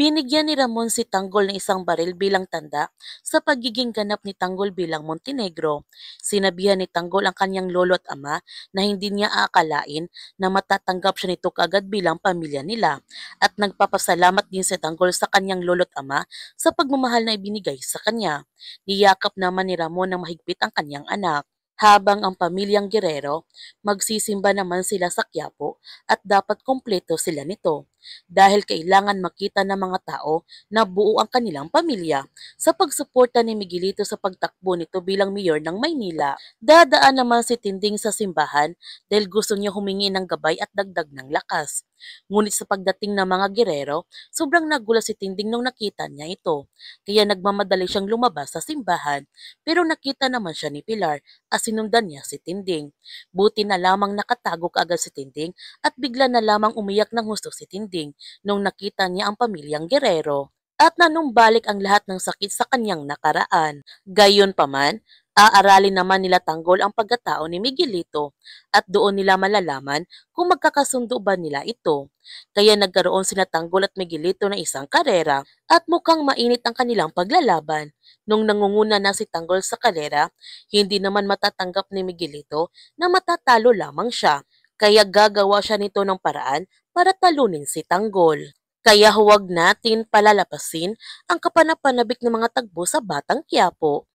Binigyan ni Ramon si Tanggol ng isang baril bilang tanda sa pagiging ganap ni Tanggol bilang Montenegro. Sinabihan ni Tanggol ang kanyang lolo at ama na hindi niya aakalain na matatanggap siya nito kaagad bilang pamilya nila at nagpapasalamat din si Tanggol sa kanyang lolo at ama sa pagmamahal na ibinigay sa kanya. Niyakap naman ni Ramon na mahigpit ang kanyang anak. Habang ang pamilyang Guerrero, magsisimba naman sila sa Quiapo at dapat kumpleto sila nito dahil kailangan makita ng mga tao na buo ang kanilang pamilya sa pagsuporta ni Miguelito sa pagtakbo nito bilang mayor ng Maynila. Dadaan naman si Tinding sa simbahan dahil gusto niya humingi ng gabay at dagdag ng lakas. Ngunit sa pagdating ng mga Guerrero, sobrang nagulat si Tinding nung nakita niya ito. Kaya nagmamadali siyang lumabas sa simbahan pero nakita naman siya ni Pilar at sinundan niya si Tinding. Buti na lamang nakatago kaagad si Tinding at bigla na lamang umiyak ng husto si Tinding nung nakita niya ang pamilyang Guerrero at nanumbalik ang lahat ng sakit sa kanyang nakaraan. Gayunpaman, aaralin naman nila Tanggol ang pagkatao ni Miguelito at doon nila malalaman kung magkakasundo ba nila ito. Kaya nagkaroon sina Tanggol at Miguelito ng isang karera at mukhang mainit ang kanilang paglalaban. Nung nangunguna na si Tanggol sa karera, hindi naman matatanggap ni Miguelito na matatalo lamang siya. Kaya gagawa siya nito ng paraan para talunin si Tanggol. Kaya huwag natin palalapasin ang kapanapanabik ng mga tagbo sa Batang Quiapo.